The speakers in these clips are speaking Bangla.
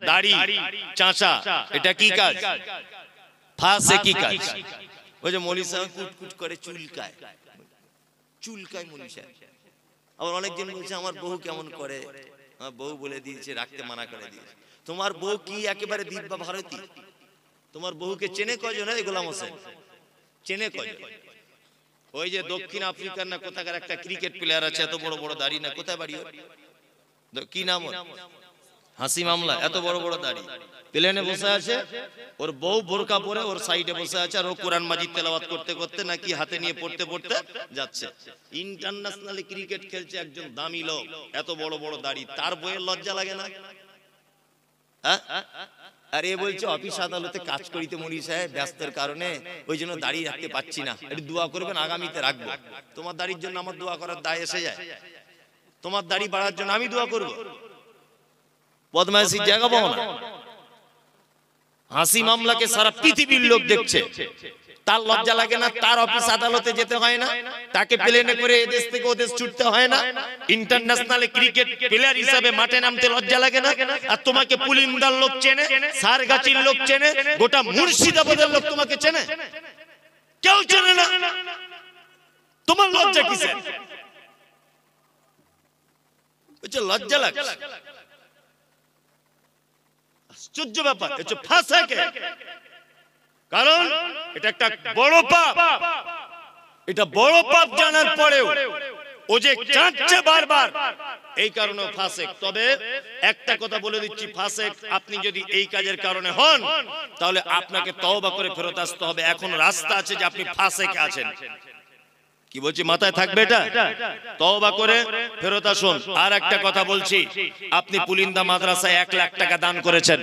দাড়ি চাঁচা, এটা কি কাজ? ফাঁসে কি কাজ? ওই যে মৌলী সাহেব কুটকুট করে চুলকায়, চুলকায় মৌলী সাহেব। আবার অনেকজন বলছে আমার বউ কেমন করে, আমার বউ বলে দিয়েছে রাখতে মানা করে দিয়েছে। তোমার বউ কি একেবারে দিব্যা ভারতী? তোমার বউকে চেনে কজন? গোলাম হোসেন চেনে কজন? ওই যে দক্ষিণ আফ্রিকার না কোথাকার একটা ক্রিকেট প্লেয়ার আছে, এত বড় বড় দাড়ি, না কোথায় বাড়ি, কি নাম, হাসি মামলা, এত বড় বড় দাড়ি, প্লেনে বসে আছে, ওর বউ বোরকা পরে ওর সাইডে বসে আছে, আর ও কোরআন মাজিদ তেলাওয়াত করতে করতে নাকি হাতে নিয়ে পড়তে পড়তে যাচ্ছে। ইন্টারন্যাশনাল ক্রিকেট খেলছে একজন দামি লোক, এত বড় বড় দাড়ি, তার বইয়ের লজ্জা লাগে না? আর এ বলছে অফিস আদালতে কাজ করিতে মৌলী সাহেব, ব্যস্তের কারণে ওই জন্য দাড়ি রাখতে পাচ্ছি না, একটু দোয়া করবেন, আগামীতে রাখবো। তোমার দাড়ির জন্য আমার দোয়া করার দায় এসে যায়? তোমার দাড়ি বাড়ার জন্য আমি দোয়া করবো? বদমাইশির জায়গা পাবো না। হাসি মামলাকে সারা পৃথিবীর লোক দেখছে, তার লজ্জা লাগে না? তার অফিস আদালতে যেতে হয় না, তাকে প্লেনে করে এদেশ থেকে ওদেশ ছুটতে হয় না, ইন্টারন্যাশনাল ক্রিকেট প্লেয়ার হিসাবে মাঠে নামতে লজ্জা লাগে না? আর তোমাকে পুলিন্দার লোক চেনে, সারগাছির লোক চেনে, গোটা মুর্শিদাবাদের লোক তোমাকে চেনে, কেউ চেনে না। তোমার লজ্জা কিসের? লজ্জা লাগে? আশ্চর্য ব্যাপার। কারণ এটা একটা বড় পাপ, এটা বড় পাপ জানার পরেও ও যে চাচ্ছে বারবার, এই কারণে ফাসেক। তবে একটা কথা বলে দিচ্ছি, ফাসেক আপনি যদি এই কাজের কারণে হন, তাহলে আপনাকে তওবা করে ফেরত আসতে হবে। এখন রাস্তা আছে যে আপনি ফাসেকে আছেন, কি বলছি মাথায় থাকবে এটা, তওবা করে ফেরত আসুন। আর একটা কথা বলছি, আপনি পুলিন্দা মাদ্রাসায় 1 লাখ টাকা দান করেছেন,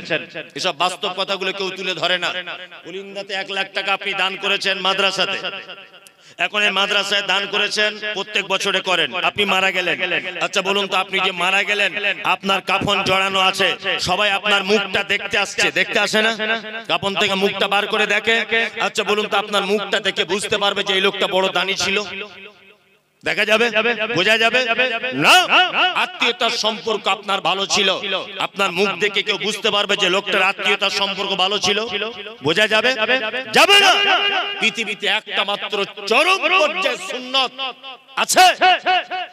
এসব বাস্তব কথাগুলো কেউ তুলে ধরে না। পুলিন্দাতে 1 লাখ টাকা আপনি দান করেছেন মাদ্রাসাতে, এখন এই মাদ্রাসায় দান করেছেন, প্রত্যেক বছরে করেন, আপনি মারা গেলেন। আচ্ছা বলুন তো, আপনি যে মারা গেলেন, আপনার কাফন জড়ানো আছে, সবাই আপনার মুখটা দেখতে আসছে, দেখতে আসে না? কাফন থেকে মুখটা বার করে দেখে। আচ্ছা বলুন তো, আপনার মুখটা দেখে বুঝতে পারবে যে এই লোকটা বড় দানি ছিল? দেখা যাবে, বোঝা যাবে না? আত্মীয়তার সম্পর্ক আপনার ভালো ছিল, আপনার মুখ দেখে কেউ বুঝতে পারবে যে লোকটার আত্মীয়তার সম্পর্ক ভালো ছিল? বোঝা যাবে? যাবে না। পৃথিবীতে একটা মাত্র চরম পর্যায়ে সুন্নাত আছে,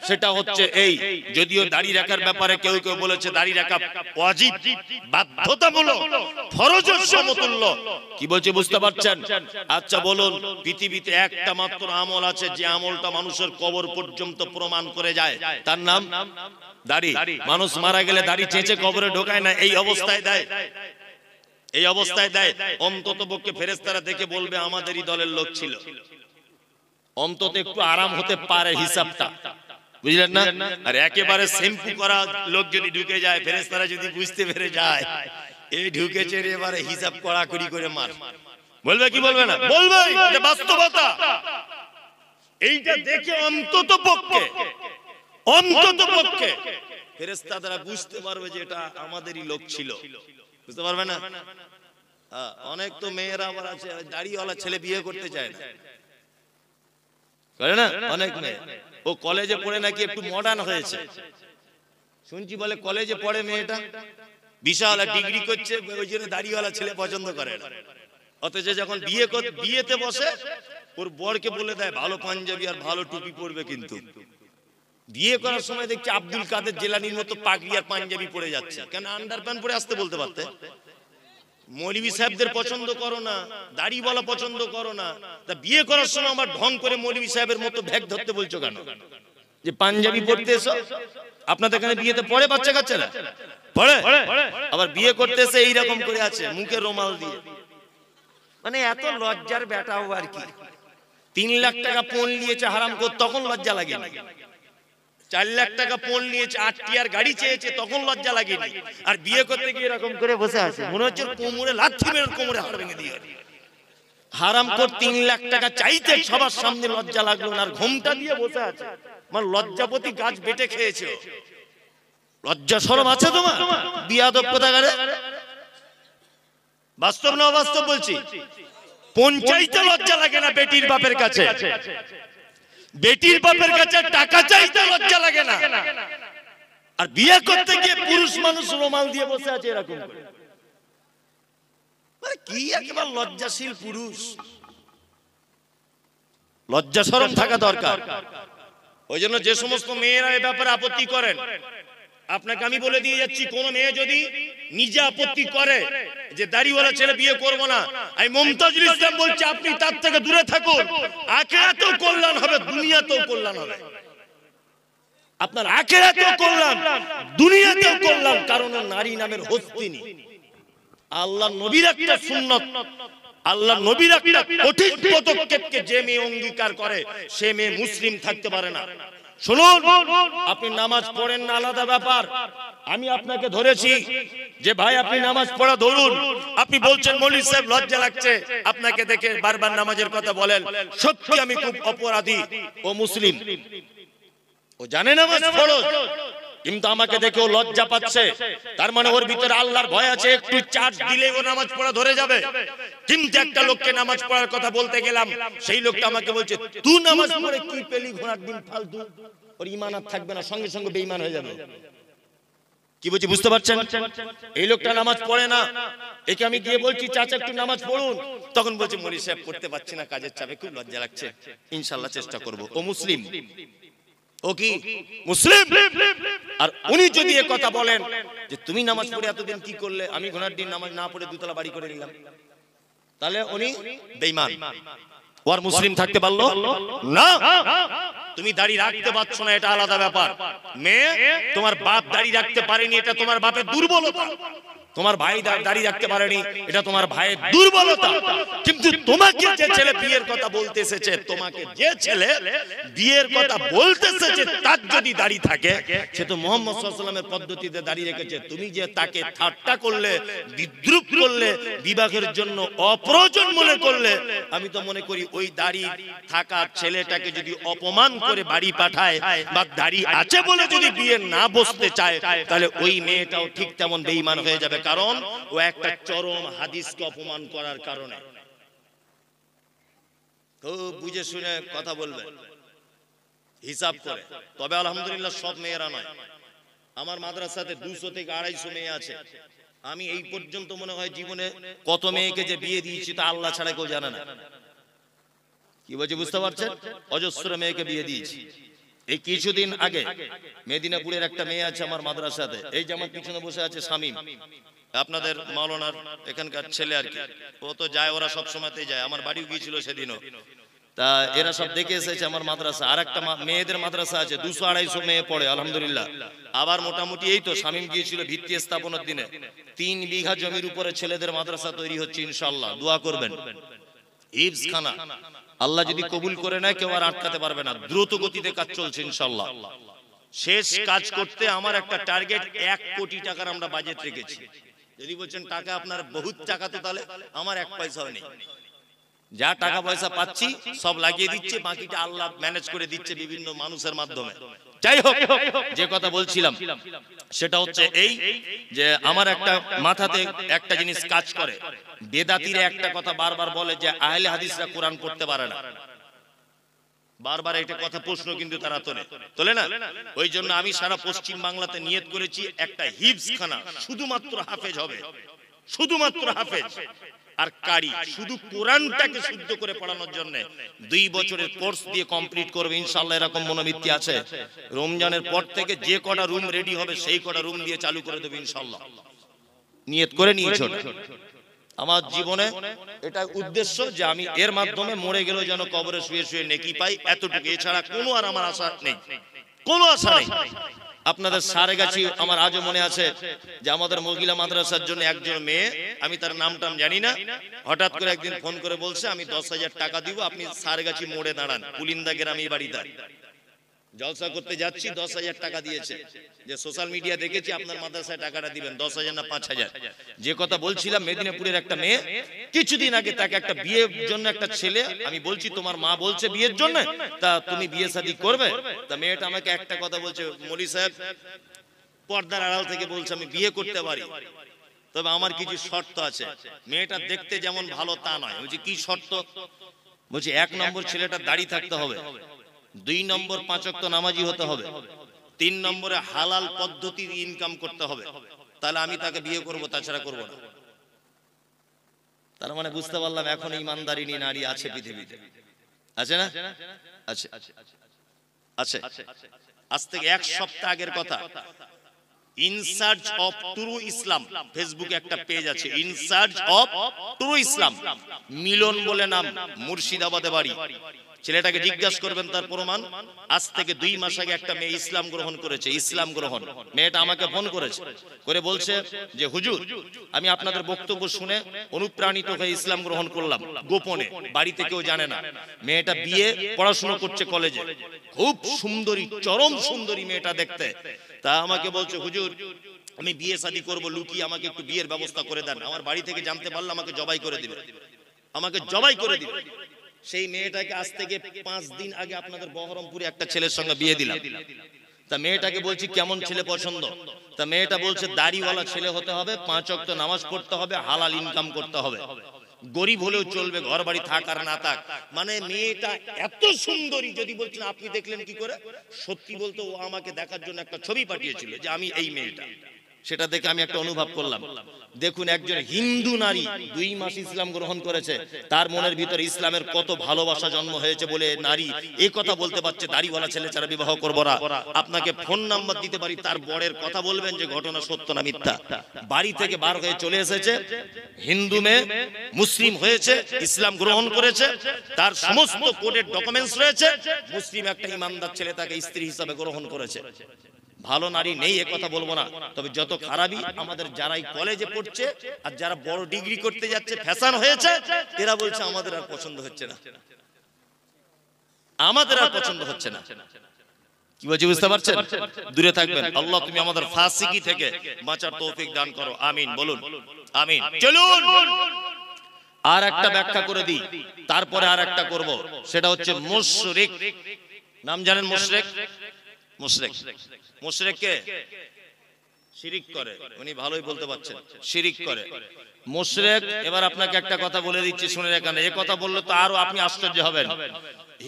সেটা হচ্ছে এই, যদিও দাড়ি রাখার ব্যাপারে কেউ কেউ বলেছে দাড়ি রাখা ওয়াজিব, বাধ্যতামূলক, ফরজের সমতুল্য। কি বলছে বুঝতে পারছেন? আচ্ছা বলুন, পৃথিবীতে একটা মাত্র আমল আছে যে আমলটা মানুষের কবর পর্যন্ত প্রমাণ করে যায়, তার নাম দাড়ি। মানুষ মারা গেলে দাড়ি চেঁচে কবরে ঢোকায় না, এই অবস্থায় দেয়, এই অবস্থায় দেয়। অন্তত পক্ষে ফেরেশতারা দেখে বলবে আমাদেরই দলের লোক ছিল, অন্তত একটু আরাম হতে পারে হিসাবটা, বুঝলেন না? আর একেবারে শ্যাম্পু করা লোক যদি ঢুকে যায়, ফেরেশতারা যদি বুঝতে পেরে যায় এই ঢুকেছে, এবারে হিসাব কড়াকড়ি করে মার, বলবে কি বলবে না? বলবে, এটা বাস্তবতা। এইটা দেখে অন্তত পক্ষে ফেরেশতারা বুঝতে পারবে যে এটা আমাদেরই লোক ছিল, বুঝতে পারবে না? অনেক তো মেয়েরা আবার আছে, দাড়িওয়ালা ছেলে বিয়ে করতে চায় না, করে না? অনেক মেয়ে, ও কলেজে পড়ে নাকি একটু মডার্ন হয়েছে, শুনছি বলে কলেজে পড়ে মেয়েটা, বিশাল ডিগ্রি করছে, ওই জন্য দাড়িওয়ালা ছেলে পছন্দ করে না। অথচ যখন বিয়েতে বসে, ওর বরকে বলে দেয় ভালো পাঞ্জাবি আর ভালো টুপি পরবে, কিন্তু বিয়ে করার সময় দেখছি আব্দুল কাদের জেলানির মতো পাগড়ি আর পাঞ্জাবি পরে যাচ্ছে। কেন আন্ডারপ্যান্ট পরে আসতে বলতে পারতে? মৌলভী সাহেবদের পছন্দ করো না, দাড়ি বলা পছন্দ করো না, তা বিয়ে করার সময় আমার ঢং করে মৌলভী সাহেবের মতো ব্যাগ ধরতে বলছো কেন? যে পাঞ্জাবি পরতে এসো, আপনাদের এখানে বিয়েতে পড়ে বাচ্চা কাচ্চারা পড়ে, আবার বিয়ে করতে এসে এইরকম করে আছে, মুখে রুমাল দিয়ে, মানে এত লজ্জার বেটাও আর কি। 3 লাখ টাকা পণ নিয়েছে হারাম করে, তখন লজ্জা লাগেনি। 4 লাখ টাকা পণ নিয়েছে, 8টি আর গাড়ি চেয়েছে, তখন লজ্জা লাগেনি। আর বিয়ে করতে গিয়ে এরকম করে বসে আছে, মনে হচ্ছে কোমরে লাথি মেরে কোমরে হাড় ভেঙে দিয়ে। হারাম করে 3 লাখ টাকা চাইতে সবার সামনে লজ্জা লাগলো না, আর ঘুমটা দিয়ে বসে আছে, মানে লজ্জাপতি গাছ বেটে খেয়েছে। লজ্জা শরম আছে তোমার? বিয়াদব কোথাকারে। বাস্তব না অবাস্তব বলছি? পঞ্চায়েতে লজ্জা লাগে না বেটির বাপের কাছে, বেটির বাপের কাছে টাকা চাইতে লজ্জা লাগে না, আর বিয়ে করতে গিয়ে পুরুষ মানুষ রুমাল দিয়ে বসে আছে এরকম করে। মানে কি একেবারে লজ্জাশীল পুরুষ, লজ্জা শরম থাকা দরকার। ওই জন্য যে সমস্ত মেয়েরা এই ব্যাপারে আপত্তি করেন, আপনাকে আমি বলে দিয়ে যাচ্ছি, কোন মেয়ে যদি নিজে আপত্তি করে যে দাড়িওয়ালা ছেলে বিয়ে করব না, আমি মুমতাজুল ইসলাম বলছি আপনি তার থেকে দূরে থাকুন। আখিরাতেও কল্যাণ হবে, দুনিয়াতেও কল্যাণ হবে। আপনার আখিরাতেও কল্যাণ, দুনিয়াতেও কল্যাণ, কারণ নারী নামের হস্তিনী। আল্লাহ নবীর একটা সুন্নত, আল্লাহ নবীর একটা কঠিন পদক্ষেপকে যে মেয়ে অঙ্গীকার করে সে মেয়ে মুসলিম থাকতে পারে না। শুনুন, আপনি নামাজ পড়েন না আলাদা ব্যাপার, আমি আপনাকে ধরেছি যে ভাই আপনি নামাজ পড়া ধরুন, আপনি বলছেন মৌলভী সাহেব লজ্জা লাগছে আপনাকে দেখে বারবার নামাজের কথা বলেন, সত্যি আমি খুব অপরাধী, ও মুসলিম, ও জানে নামাজ ফরজ, কিন্তু আমাকে দেখে ও লজ্জা পাচ্ছে, তার মানে ওর ভিতরে আল্লাহর ভয় আছে, একটু চার্জ দিলে ও নামাজ পড়া ধরে যাবে। কিন্তু একটা লোককে নামাজ পড়ার কথা বলতে গেলাম, সেই লোকটা আমাকে বলছে তুই নামাজ পড়ে কি পেলি ঘোড়ার ডিম ফালতু, ওর ঈমান আর থাকবে না, সঙ্গে সঙ্গে বেঈমান হয়ে যাবে। কি বলছি বুঝতে পারছেন? এই লোকটা নামাজ পড়ে না, একে আমি গিয়ে বলছি চাচা একটু নামাজ পড়ুন, তখন বলছে মৌলভী সাহেব পড়তে পারছি না, কাজের চাপে খুব লজ্জা লাগছে, ইনশাআল্লাহ চেষ্টা করব। ও মুসলিম, ও কি মুসলিম? আর উনি যদি এই কথা বলেন যে তুমি নামাজ পড়ে এতদিন কি করলে, আমি ঘোড়ার দিন নামাজ না পড়ে দুতলা বাড়ি করে নিলাম, তাহলে উনি বেঈমান, ওর মুসলিম থাকতে পারলো না। তুমি দাড়ি রাখতে পারছো না, এটা আলাদা ব্যাপার। মেয়ে, তোমার বাপ দাড়ি রাখতে পারেনি, এটা তোমার বাপের দুর্বলতা। তোমার ভাই দাড়ি রাখতে পারেনি, এটা তোমার ভাইয়ের দুর্বলতা। কিন্তু তোমাকে যে ছেলে বিয়ের কথা বলতে এসেছে, তোমাকে যে ছেলে বিয়ের কথা বলতে এসেছে, তার যদি দাড়ি থাকে, সে তো মুহাম্মদ সাল্লাল্লাহু আলাইহি ওয়াসাল্লামের পদ্ধতিতে দাড়ি রেখেছে। তুমি যে তাকে ঠাট্টা করলে, বিদ্রুপ করলে, বিবাহের জন্য অপ্রয়োজন মনে করলে, আমি তো মনে করি ওই দাড়ি থাকা ছেলেটাকে যদি অপমান করে বাড়ি পাঠায়, বা দাড়ি আছে বলে যদি বিয়ে না বসতে চায়, তাহলে ওই মেয়েটাও ঠিক তেমন বেঈমান হয়ে যাবে, কারণ ও একটা চরম হাদিসকে অপমান করার কারণে। খুব বুঝে শুনে কথা বলবে, হিসাব করে। তবে আলহামদুলিল্লাহ সব মেয়েরা নয়, আমার মাদ্রাসাতে 200 থেকে 250 মেয়ে আছে। আমি এই পর্যন্ত মনে হয় জীবনে কত মেয়েকে যে বিয়ে দিয়েছি তা আল্লাহ ছাড়া কেউ জানে না। কি বলছি বুঝতে পারছেন? অজস্র মেয়েকে বিয়ে দিয়েছি। এই কিছুদিন আগে মেদিনীপুরের একটা মেয়ে আছে আমার মাদ্রাসাতে, এই যে আমার পিছনে বসে আছে শামীম, আপনাদের মাওলানার এখানকার ছেলে আর কি, ও তো যায়, ওরা সব সময়তেই যায়, আমার বাড়িও গিয়েছিল সেদিনও। তা এরা সব দেখে এসেছে আমার মাদ্রাসা। আর একটা মেয়েদের মাদ্রাসা আছে, 200-250 মেয়ে পড়ে আলহামদুলিল্লাহ। আবার মোটামুটি এই তো শামীম গিয়েছিল ভিত্তি স্থাপনের দিনে, 3 বিঘা জমির উপরে ছেলেদের মাদ্রাসা তৈরি হচ্ছে ইনশাআল্লাহ, দোয়া করবেন। হিফজ খানা আল্লাহ যদি কবুল করে নেয়, কেউ আর আটকাতে পারবে না, দ্রুত গতিতে কাজ চলছে ইনশাআল্লাহ। শেষ কাজ করতে আমার একটা টার্গেট 1 কোটি টাকার আমরা বাজেট রেখেছি। যদি বলছেন টাকা আপনার বহুত টাকা, তো তাহলে আমার 1 পয়সাও নেই, যা টাকা পয়সা পাচ্ছি সব লাগিয়ে দিচ্ছে, বাকিটা আল্লাহ ম্যানেজ করে দিচ্ছে বিভিন্ন মানুষের মাধ্যমে। যাই হোক, যে কথা বলছিলাম সেটা হচ্ছে এই যে আমার একটা মাথাতে একটা জিনিস কাজ করে, বেদাতিরা একটা কথা বারবার বলে যে আহলে হাদিসরা কোরআন পড়তে পারে না, বারবার এটা কথা প্রশ্ন কিন্তু তারা তোলে না। ওই জন্য আমি সারা পশ্চিম বাংলাতে নিয়ত করেছি একটা হিফজ খানা, শুধুমাত্র হাফেজ হবে, শুধুমাত্র হাফেজ আর কারি, শুধু কোরআনটাকে শুদ্ধ করে পড়ানোর জন্য 2 বছরের কোর্স দিয়ে কমপ্লিট করবে ইনশাআল্লাহ, এরকম মনোবৃত্তি আছে। রমজানের পর থেকে যে কটা রুম রেডি হবে সেই কটা রুম দিয়ে চালু করে দেবে ইনশাআল্লাহ, নিয়ত করে নিয়েছি। আমার জীবনে এটা উদ্দেশ্য যে আমি এর মাধ্যমে মরে গেলেও যেন কবরে শুয়ে শুয়ে নেকি পাই, এতটুকু, এছাড়া কোনো আর আমার আশা নেই, কোনো আশা নেই। আপনাদের সারেগাছি আমার আজও মনে আছে যে আমাদের মহিলা মাদ্রাসার জন্য একজন মেয়ে, আমি তার নামটাম জানি না, হঠাৎ করে একদিন ফোন করে বলছে আমি 10,000 টাকা দিব, আপনি সারেগাছি মোড়ে দাঁড়ান, কুলিন্দা গ্রামে বাড়িতে জলসা করতে যাচ্ছি। 10,000 টাকা দিয়েছে, যে সোশ্যাল মিডিয়া দেখেছি আপনার মাদ্রাসায় টাকাটা দিবেন, 10,000 না 5,000। যে কথা বলছিলাম, মেদিনীপুরের একটা মেয়ে কিছুদিন আগে, তাকে একটা বিয়ের জন্য একটা ছেলে, আমি বলছি তোমার মা বলছে বিয়ের জন্য, তা তুমি বিয়ে শাদী করবে? তা মেয়েটা আমাকে একটা কথা বলছে, মৌলভী সাহেব পর্দার আড়াল থেকে বলছে আমি বিয়ে করতে পারি, তবে আমার কিছু শর্ত আছে। মেয়েটা দেখতে যেমন ভালো তা নয়। বলছি কি শর্ত? বলছি 1 নম্বর ছেলেটা দাড়ি থাকতে হবে, 2 নম্বর 5 ওয়াক্ত নামাজি হতে হবে, 3 নম্বরে হালাল পদ্ধতি ইনকাম করতে হবে, তাহলে আমি তাকে বিয়ে করব, তাছাড়া করব না। তার মানে বুঝতে পারলাম এখন ইমানদারিনী নারী আছে পৃথিবীতে, আছে না? আছে, আছে। আজ থেকে 1 সপ্তাহ আগের কথা, ইন সার্চ অফ ট্রু ইসলাম, ফেসবুকে একটা পেজ আছে, ইন সার্চ অফ ট্রু ইসলাম, মিলন বলে নাম, মুর্শিদাবাদে বাড়ি। ছেলেটাকে জিজ্ঞাসা করবেন তার প্রমাণ। আজ থেকে 2 মাস আগে একটা মেয়ে ইসলাম গ্রহণ করেছে, ইসলাম গ্রহণ। মেয়েটা আমাকে ফোন করেছে, করে বলছে যে হুজুর, আমি আপনাদের বক্তব্য শুনে অনুপ্রাণিত হয়ে ইসলাম গ্রহণ করলাম, গোপনে, বাড়িতে কেউ জানে না। মেয়েটা বিয়ে পড়াশোনা করছে কলেজে, খুব সুন্দরী, চরম সুন্দরী মেয়েটা দেখতে। তা আমাকে বলছে হুজুর, আমি বিয়ে শাদী করবো, লুকিয়ে আমাকে একটু বিয়ের ব্যবস্থা করে দেন, আমার বাড়ি থেকে জানতে পারলে আমাকে জবাই করে দিবে, আমাকে জবাই করে দিবে। সেই মেয়েটাকে আজ থেকে 5 দিন আগে আপনাদের বহরমপুরে একটা ছেলের সঙ্গে বিয়ে দিলাম। তা মেয়েটাকে বলছি কেমন ছেলে পছন্দ? তা মেয়েটা বলছে দাড়িওয়ালা ছেলে হতে হবে, 5 ওয়াক্ত নামাজ পড়তে হবে, হালাল ইনকাম করতে হবে, গরিব হলেও চলবে, ঘর বাড়ি থাক আর না থাক। মানে মেয়েটা এত সুন্দরী, যদি বলছেন আপনি দেখলেন কি করে, সত্যি বলতে ও আমাকে দেখার জন্য একটা ছবি পাঠিয়েছিল যে আমি এই মেয়েটা। সেটা দেখে আমি একটা অনুভব করলাম, দেখুন একজন হিন্দু নারী 2 মাস ইসলাম গ্রহণ করেছে, তার মনের ভিতরে ইসলামের কত ভালোবাসা জন্ম হয়েছে বলে নারী এই কথা বলতে পারছে দাড়িওয়ালা ছেলে ছাড়া বিবাহ করব না। আপনাকে ফোন নাম্বার দিতে পারি, তার বরের কথা বলবেন যে ঘটনা সত্য না মিথ্যা। বাড়ি থেকে বার হয়ে চলে এসেছে, হিন্দু মেয়ে মুসলিম হয়েছে, ইসলাম গ্রহণ করেছে, তার সমস্ত কোর্টের ডকুমেন্টস রয়েছে, মুসলিম একটা ইমানদার ছেলে তাকে স্ত্রী হিসাবে গ্রহণ করেছে। ভালো নারী নেই এ কথা বলবো না, তবে যত খারাপই আমাদের যারাই কলেজে পড়ছে আর যারা বড় ডিগ্রি করতে যাচ্ছে, ফ্যাশন হয়েছে, এরা বলছে আমাদের আর পছন্দ হচ্ছে না, আমাদের আর পছন্দ হচ্ছে না। কি বলছি বুঝতে পারছেন? দূরে থাকবেন। আল্লাহ তুমি আমাদের ফাসিকি থেকে বাঁচার তৌফিক দান করো, আমিন বলুন, আমিন। চলুন আর একটা ব্যাখ্যা করে দিই, তারপরে আর একটা করব, সেটা হচ্ছে মুশরিক। নাম জানেন মুশরিক? মুশরিক, মুশরিক কে? শিরিক করে, উনি ভালোই বলতে পারছেন, শিরিক করে মুশরিক। এবার আপনাকে একটা কথা বলে দিচ্ছি, শুনে রাখেন, এই কথা বললে তো আরো আপনি আশ্চর্য হবেন।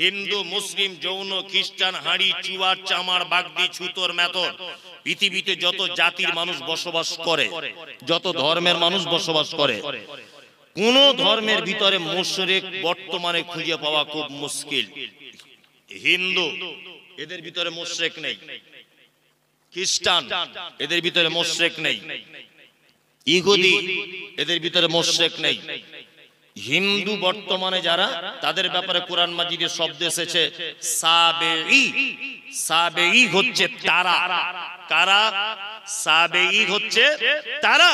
হিন্দু, মুসলিম, জৈন, খ্রিস্টান, হাঁড়ি, চুয়ার, চামার, বাগদি, ছুতোর, মেথর, পৃথিবীতে যত জাতির মানুষ বসবাস করে, যত ধর্মের মানুষ বসবাস করে, কোন ধর্মের ভিতরে মুশরিক বর্তমানে খুঁজে পাওয়া খুব মুশকিল। হিন্দু, এদের ভিতরে মুশরিক নেই। খ্রিস্টান, এদের ভিতরে মুশরিক নেই। ইহুদি, এদের ভিতরে মুশরিক নেই। হিন্দু বর্তমানে যারা, তাদের ব্যাপারে কোরআন মাজিদে শব্দ এসেছে সাবেঈ। সাবেঈ হচ্ছে তারা। কারা? সাবেঈ হচ্ছে তারা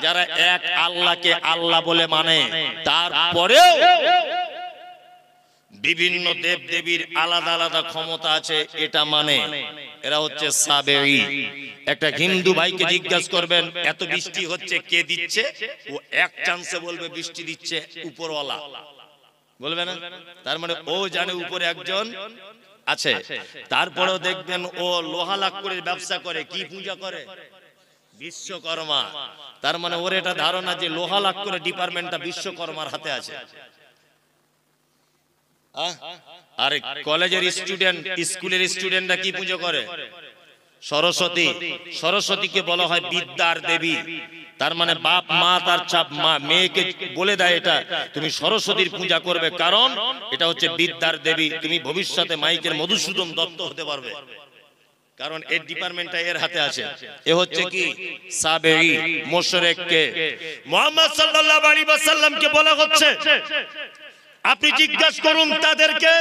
যারা এক আল্লাহকে আল্লাহ বলে মানে, তারপরেও বিভিন্ন দেব দেবীর আলাদা আলাদা ক্ষমতা আছে এটা মানে, এরা হচ্ছে সাবেঈ। একটা হিন্দু ভাইকে জিজ্ঞাসা করবেন এত বৃষ্টি হচ্ছে কে দিচ্ছে, ও এক চান্সে বলবে বৃষ্টি দিচ্ছে উপরওয়ালা, বলবে না? তার মানে ও জানে উপরে একজন আছে। তারপরেও দেখবেন ও লোহা লাক্কড়ের ব্যবসা করে, কি পূজা করে? বিশ্বকর্মা। তার মানে ওর এটা ধারণা যে লোহা লাক্কড়ের ডিপার্টমেন্টটা বিশ্বকর্মার হাতে আছে। আর কলেজের স্টুডেন্ট, স্কুলের স্টুডেন্টরা কি পুজো করে? সরস্বতী। সরস্বতীকে বলা হয় বিদ্যার দেবী। তার মানে বাপ মা তার মেয়েকে বলে দেয় এটা তুমি সরস্বতীর পূজা করবে, কারণ এটা হচ্ছে বিদ্যার দেবী, তুমি ভবিষ্যতে মাইকের মধুসূদন দত্ত হতে পারবে, কারণ এর ডিপার্টমেন্টটা এর হাতে আছে। এ হচ্ছে কি? সাবেঈ। মুশরিককে মুহাম্মদ সাল্লাল্লাহু আলাইহি ওয়াসাল্লামকে বলা হচ্ছে, আপনি জিজ্ঞাসা করুন তাদেরকে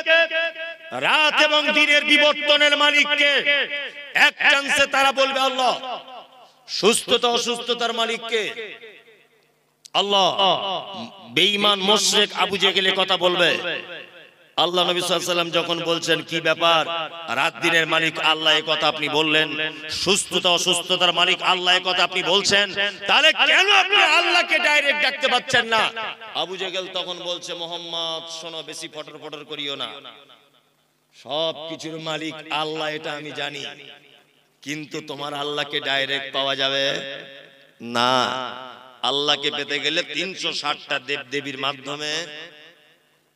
রাত এবং দিনের বিবর্তনের মালিককে। এক চান্সে তারা বলবে আল্লাহ। সুস্থতা অসুস্থতার মালিককে? আল্লাহ। বেঈমান মুশরিক আবু জেহেল কথা বলবে। আল্লাহ নবী সাল্লাল্লাহু আলাইহি ওয়াসাল্লাম যখন বলছেন কি ব্যাপার, রাত দিনের মালিক আল্লাহ, এই কথা আপনি বললেন, সুস্থতা অসুস্থতার মালিক আল্লাহ, এই কথা আপনি বলছেন, তাহলে কেন আপনি আল্লাহকে ডাইরেক্ট ডাকতে পাচ্ছেন না? আবু জেহেল তখন বলছে, মুহাম্মদ শোনো, বেশি ফটর ফটর করিও না, সব কিছুর মালিক আল্লাহ এটা আমি জানি, কিন্তু তোমার আল্লাহকে ডাইরেক্ট পাওয়া যাবে না। আল্লাহকে পেতে গেলে 360টা দেব দেবীর মাধ্যমে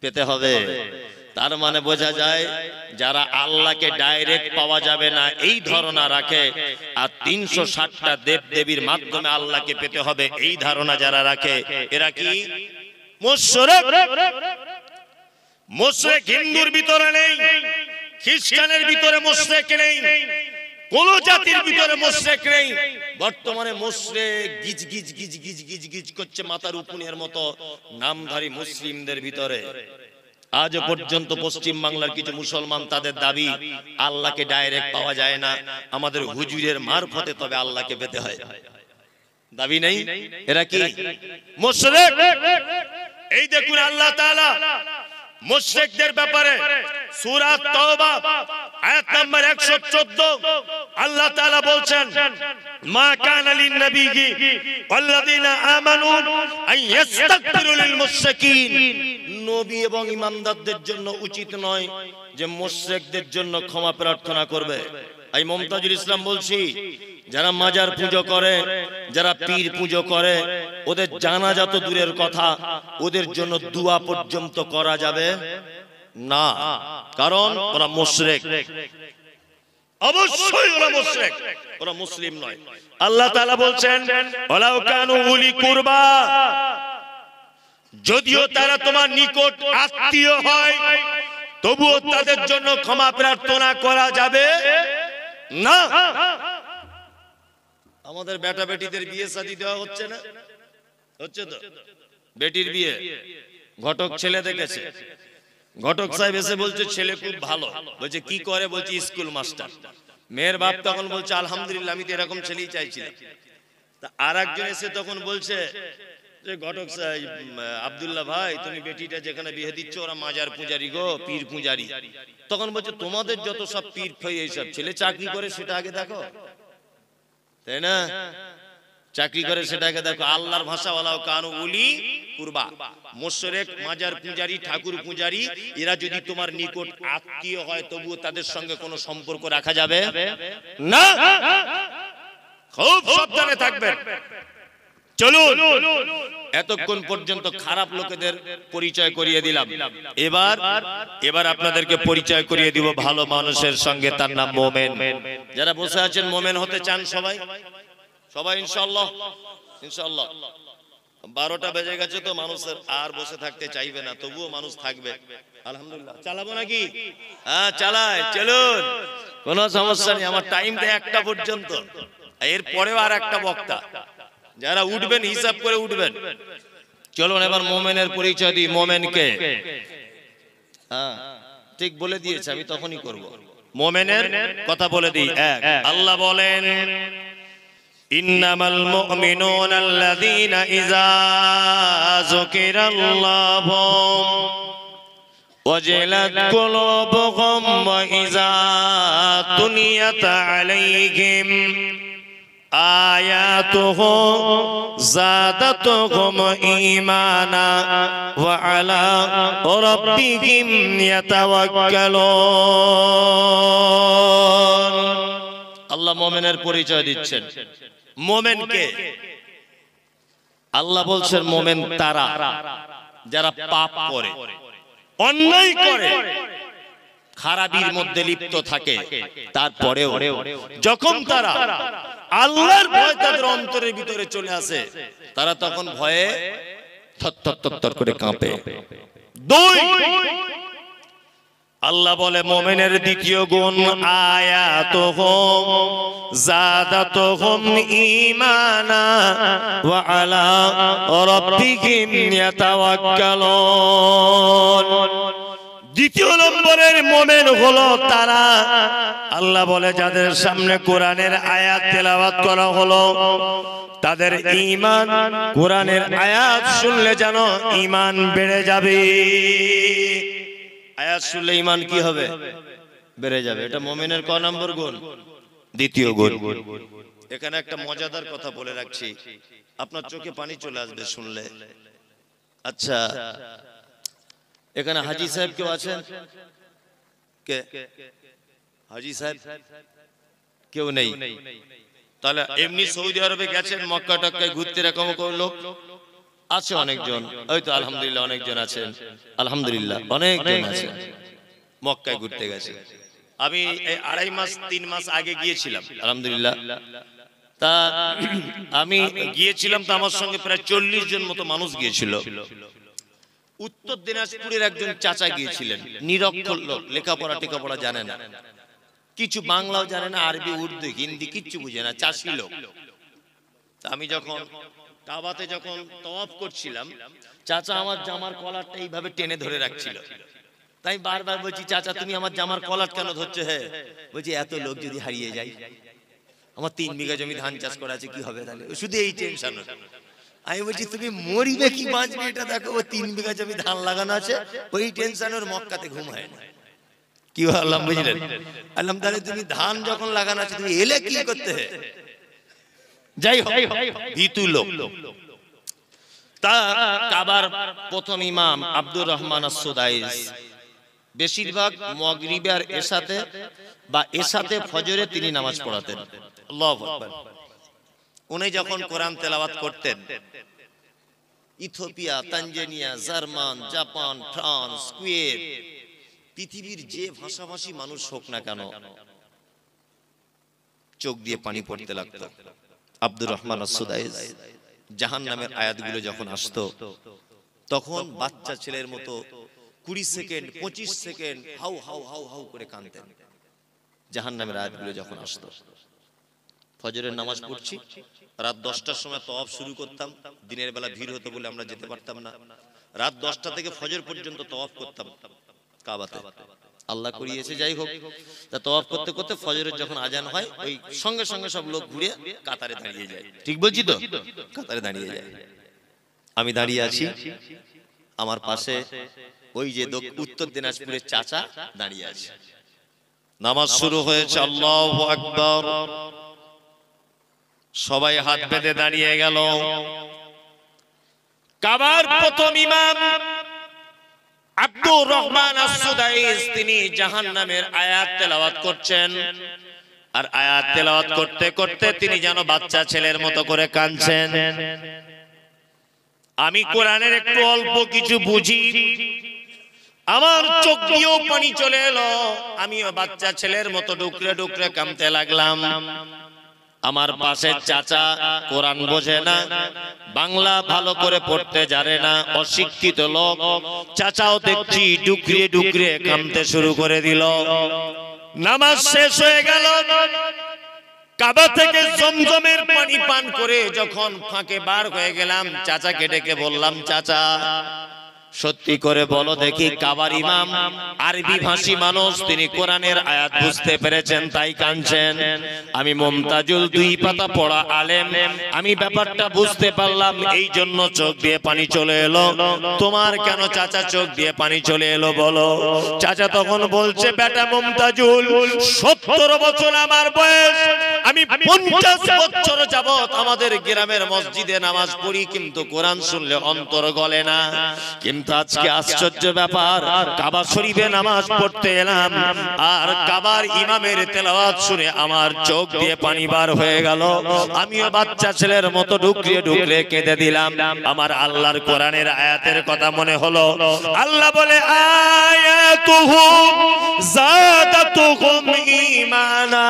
পেতে হবে। তার মানে বোঝা যায় যারা আল্লাহকে ডাইরেক্ট পাওয়া যাবে না এই ধারণা রাখে, আর 360টা দেব দেবীর মাধ্যমে আল্লাহকে পেতে হবে এই ধারণা যারা রাখে, এরা কি মুশরিক। মুশরিক হিন্দুর ভিতরে নেই, খ্রিস্টানের ভিতরে মুশরিক নেই, কোন জাতির ভিতরে মুশরিক নেই। বর্তমানে মুশরিক গিজ গিজ গিজ গিজ গিজ গিজ করছে মাথার উকুনের মতো নামধারী মুসলিমদের ভিতরে। আজ পর্যন্ত পশ্চিম বাংলার কিছু মুসলমান তাদের দাবি আল্লাহকে ডাইরেক্ট পাওয়া যায় না, আমাদের হুজুরের মারফতে তবে আল্লাহকে পেতে হয়। দাবি নেই, এরা কি মুশরিক। এই দেখুন আল্লাহ তাআলা মুশরিকদের ব্যাপারে সূরা তাওবা আয়াত নাম্বার 114 আল্লাহ তাআলা বলছেন, মা কানা লিন নবিয়্যি ওয়াল্লাযিনা আমানু আন ইস্তাগফিরু লিল মুশরিকিন। নবী এবং ঈমানদারদের জন্য উচিত নয় যে মুশরিকদের জন্য ক্ষমা প্রার্থনা করবে। এই মুমতাজুল ইসলাম বলছি, যারা মাজার পুজো করে, যারা পীর পুজো করে, ওদের জানাজা তো দূরের কথা, ওদের জন্য দোয়া পর্যন্ত করা যাবে না, কারণ ওরা মুশরিক। অবশ্যই ওরা মুশরিক, ওরা মুসলিম নয়। আল্লাহ তাআলা বলছেন, ওয়ালাউ কানু উলি কুরবা, যদিও তারা তোমার নিকট আত্মীয় হয় তবুও তাদের জন্য ক্ষমা প্রার্থনা করা যাবে না। আমাদের বেটা বেটিদের বিয়ে শাদী দেওয়া হচ্ছে না, হচ্ছে তো? বেটির বিয়ে ঘটক ছেলে দেখেছে, ঘটক সাহেব এসে বলছে ছেলে খুব ভালো, বলছে কি করে, বলছে স্কুল মাস্টার। মেয়ের বাপ তখন বলছে আলহামদুলিল্লাহ, আমি তো এরকম ছেলেই চাইছিলাম। তা আর একজন এসে তখন বলছে যে ঘটক সাহেব, আব্দুল্লাহ ভাই তুমি বেটিটা যেখানে বিয়ে দিচ্ছ ওরা মাজার পূজারি গো, পীর পূজারি। তখন বলছে তোমাদের যত সব পীর ফই এইসব, ছেলে চাকরি করে সেটা আগে দেখো, তাই না? চাকরি করে সেটাকে দেখো। আল্লাহর ভাষা ওয়ালাউ কানু উলি কুরবা, মুশরিক, মাজার পূজারি, ঠাকুর পূজারি, এরা যদি তোমার নিকট আত্মীয় হয় তবুও তাদের সঙ্গে কোনো সম্পর্ক রাখা যাবে না। খুব সাবধানে থাকবেন। চলুন, এতক্ষণ পর্যন্ত খারাপ লোকেদের পরিচয় করিয়ে দিলাম, এবার আপনাদেরকে পরিচয় করিয়ে দিব ভালো মানুষের সঙ্গে, তার নাম মোমেন। যারা বসে আছেন মোমেন হতে চান সবাই, সবাই ইনশাআল্লাহ। ইনশাআল্লাহ 12টা বেজে গেছে তো মানুষের আর বসে থাকতে চাইবে না, তবুও মানুষ থাকবে। আলহামদুলিল্লাহ, চালাবো নাকি? হ্যাঁ চালাই, চলুন, কোনো সমস্যা নেই। আমার টাইম তো 1টা পর্যন্ত, এর পরেও আর একটা বক্তা। যারা উঠবেন হিসাব করে উঠবেন। চলুন এবার মোমেনের পরিচয় দিই। মোমেনকে হ্যাঁ ঠিক বলে দিয়েছে, আমি তখনই করব। মোমেনের কথা বলে দিই। এক, আল্লাহ বলেন, ইন্নামাল মুমিনুনা আল্লাযীনা ইযা যুকিরাল্লাহু ওয়াজিলাত কুলুবুহুম ওয়া ইযা তুলিয়াত আলাইহিম আয়াতুহু যাদাতুহুম ঈমানা ওয়া আলা রাব্বিহিম ইয়াতাওয়াক্কালুন। আল্লাহ মুমিনের পরিচয় দিচ্ছেন। মুমিনকে আল্লাহ বলছেন মুমিন তারা যারা পাপ করে, অন্যায় করে, খারাপির মধ্যে লিপ্ত থাকে, তারপরেও যখন তারা আল্লাহর ভয় তাদের অন্তরের ভিতরে চলে আসে, তারা তখন ভয়ে থরথর করে কাঁপে। দুই, আল্লাহ বলে মুমিনের দ্বিতীয় গুণ, আয়াতুহুম যাদাতুহুম ঈমানা ওয়া আলা রাব্বিহিম ইয়াতাওয়াক্কালুন। দ্বিতীয় নম্বরের মুমিন হলো তারা, আল্লাহ বলে যাদের সামনে কোরআনের আয়াত তেলাওয়াত করা হলো, তাদের ঈমান, কোরআনের আয়াত শুনলে যেন ঈমান বেড়ে যাবে। আয়াত শুনলে ঈমান কি হবে? বেড়ে যাবে। এটা মুমিনের ক নম্বর গুণ? দ্বিতীয় গুণ। এখানে একটা মজাদার কথা বলে রাখছি, আপনার চোখে পানি চলে আসবে শুনলে। আচ্ছা, এখানে হাজী সাহেব কেউ আছেন? কে হাজী সাহেব? কেউ নেই? তাহলে এমনি সৌদি আরবে গেছেন, মক্কা টক্কায় ঘুরতে, এরকম কোন লোক আছে? অনেকজন, ওই তো আলহামদুলিল্লাহ অনেকজন আছেন, আলহামদুলিল্লাহ অনেকজন আছেন। মক্কায় ঘুরতে গেছে। আমি 2.5 মাস 3 মাস আগে গিয়েছিলাম আলহামদুলিল্লাহ। তা আমি গিয়েছিলাম, তো আমার সঙ্গে প্রায় 40 জন মতো মানুষ গিয়েছিল। উত্তর দিনাজপুরের একজন চাচা গিয়েছিলেন, নিরক্ষর লোক, লেখাপড়া টেখাপড়া জানে না, কিছু বাংলাও জানে না, আরবি উর্দু হিন্দি কিচ্ছু বুঝে না, চাষি লোক। আমি যখন কাবাতে যখন তওয়াফ করছিলাম, চাচা আমার জামার কলারটা এইভাবে টেনে ধরে রাখছিল। তাই বারবার বলছি, চাচা তুমি আমার জামার কলার কেন ধরছো? হ্যাঁ, বলছি এত লোক যদি হারিয়ে যায়, আমার 3 বিঘা জমি ধান চাষ করা আছে, কি হবে তাহলে? শুধু এই টেনশন। আমি বলছি তুমি মরিবে কি বাঁচবে এটা দেখো, ও 3 বিঘা জমি ধান লাগানো আছে, ওই টেনশন ওর মক্কাতে ঘুম হয় না। কি বললাম বুঝলেন? আল্লাহ তাহলে তুমি ধান যখন লাগানো আছে তুমি এলে কি করতে? যাই হোক, ভীতু লোক। তা কাবার প্রথম ইমাম আব্দুর রহমান আস-সুদাইস বেশিরভাগ মাগরিবে আর এশাতে বা এশাতে ফজরে তিনি নামাজ পড়াতেন। আল্লাহু আকবার। উনি যখন কোরআন তেলাওয়াত করতেন, Ethiopia, Tanzania, German, Japan, France, Kuwait, পৃথিবীর যে ভাষাভাষী মানুষ হোক না কেন, চোখ দিয়ে পানি পড়তে লাগতো। আব্দুর রহমান আস-সুদাইস জাহান্নামের আয়াতগুলো যখন আসতো, তখন বাচ্চা ছেলের মতো 20 second 25 second how how how how করে কাঁদতেন। জাহান্নামের আয়াতগুলো যখন আসতো, ফজরের নামাজ পড়ছি, রাত 10টার সময় তওয়াফ শুরু করতাম। দিনের বেলা ভিড় হতো বলে আমরা যেতে পারতাম না। রাত 10টা থেকে ফজর পর্যন্ত তওয়াফ করতাম কাবাতে, আল্লাহ করিয়েছে। যাই হোক, তা তওয়াফ করতে করতে ফজরের যখন আজান হয়, ওই সঙ্গে সঙ্গে সব লোক ঘুরে কাতারে দাঁড়িয়ে যায়। ঠিক বলছি তো? কাতারে দাঁড়িয়ে যায়। আমি দাঁড়িয়ে আছি, আমার পাশে ওই যে উত্তর দিনাজপুরের চাচা দাঁড়িয়ে আছে। নামাজ শুরু হয়েছে, আল্লাহু আকবার। সবাই হাত বেঁধে দাঁড়িয়ে গেল। কাবার প্রথম ইমাম আব্দুর রহমান আস-সুদাইস তিনি জাহান্নামের আয়াত তেলাওয়াত করছেন। আর আয়াত তেলাওয়াত করতে করতে তিনি যেন বাচ্চা ছেলের মতো করে কাঁদছেন। আমি কোরআনের একটু অল্প কিছু বুঝি, আমার চোখ দিয়েও পানি চলে এলো। আমিও বাচ্চা ছেলের মতো ডুকরে ডুকরে কাঁদতে লাগলাম। আমার পাশের চাচা কোরআন বোঝে না, বাংলা ভালো করে পড়তে জানে না, অশিক্ষিত লোক। চাচাও দেখছি ডুকরিয়ে ডুকরিয়ে কাঁদতে শুরু করে দিল। নামাজ শেষ হয়ে গেল। কাবা থেকে জমজমের পানি পান করে যখন ফাঁকে বার হয়ে গেলাম, চাচাকে ডেকে বললাম, চাচা সত্যি করে বলো দেখি, কাবার ইমাম আরবি ভাষী মানুষ, তিনি কোরআনের আয়াত বুঝতে পেরেছেন তাই কাঁদছেন। আমি মুমতাজুল 2 পাতা পড়া আলেম, আমি ব্যাপারটা বুঝতে পারলাম, এই জন্য চোখ দিয়ে পানি চলে এলো। তোমার কেন চাচা চোখ দিয়ে পানি চলে এলো বলো? চাচা তখন বলছে, বেটা মুমতাজুল, 70 বছর আমার বয়স, আমি 50 বছর যাবত আমাদের গ্রামের মসজিদে নামাজ পড়ি, কিন্তু কোরআন শুনলে অন্তর গলে না। কিন্তু আজকে আশ্চর্য ব্যাপার, কাবা শরীফে নামাজ পড়তে এলাম, আর কাবার ইমামের তেলাওয়াত শুনে আমার চোখ দিয়ে পানি বার হয়ে গেল। আমিও বাচ্চা ছেলের মতো ডুকরিয়ে ডুকরিয়ে কেঁদে দিলাম। আমার আল্লাহর কোরআনের আয়াতের কথা মনে হলো। আল্লাহ বলে, আয়াতুহু যাদাতুহুম ঈমানা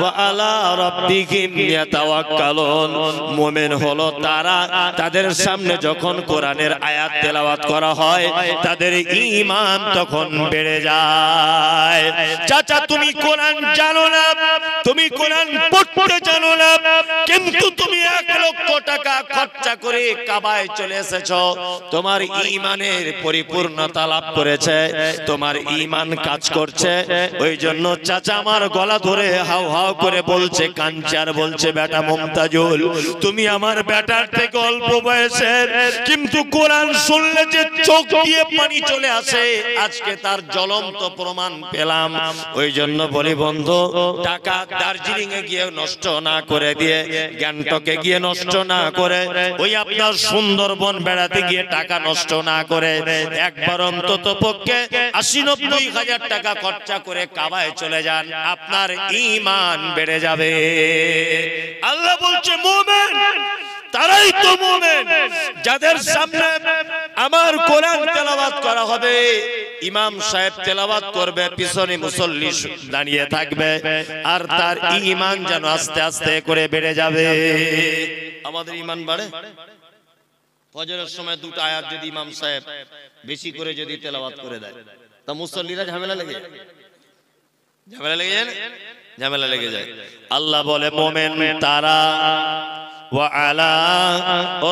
ওয়া আলা রাব্বিহিম ইয়াতাওয়াক্কালুন। মুমিন হলো তারা, তাদের সামনে যখন কোরআনের আয়াত তেলাওয়াত করা হয়, তাদের ঈমান তখন বেড়ে যায়। চাচা তুমি কোরআন জানো না, তুমি কোরআন পড়তে জানো না, কিন্তু তুমি 1 লক্ষ টাকা খরচা করে কাবায় চলে এসেছো, তোমার ঈমানের পরিপূর্ণতা লাভ করেছে, তোমার ঈমান কাজ করছে। ওই জন্য চাচা আমার গলা ধরে হাউ হাউ করে বলছে, কাঞ্চার বলছে, বেটা মুমতাজুল, তুমি আমার বেটার থেকে অল্প বয়সের, কিন্তু কোরআন শুনলে যে চোখ দিয়ে পানি চলে আসে, আজকে তার জ্বলন্ত প্রমাণ পেলাম। ওই জন্য বলি বন্ধু, টাকা দার্জিলিং এ গিয়ে নষ্ট না করে দিয়ে, গ্যাংটকে গিয়ে নষ্ট না করে, ওই আপনার সুন্দরবন বেড়াতে গিয়ে টাকা নষ্ট না করে, একবার অন্তত পক্ষে 80-90 হাজার টাকা খরচা করে কাবায় চলে যান, আপনার ঈমান বেড়ে যাবে। আল্লাহ বলছে, মুমিন তারাই তো মুমিন যাদের সামনে আমার কোরআন তেলাওয়াত করা হবে, ইমাম সাহেব তেলাওয়াত করবে, পিছনে মুসল্লি দাঁড়িয়ে থাকবে, আর তার ঈমান যেন আস্তে আস্তে করে বেড়ে যাবে। আমাদের ঈমান বাড়ে। ফজরের সময় দুটো আয়াত যদি ইমাম সাহেব বেশি করে যদি তেলাওয়াত করে দেয়, তা মুসল্লিরা ঝামেলা লেগে যায়, ঝামেলা লেগে যায়, ঝামেলা লেগে যায়। আল্লাহ বলে মুমিন তারা ওয়া আলা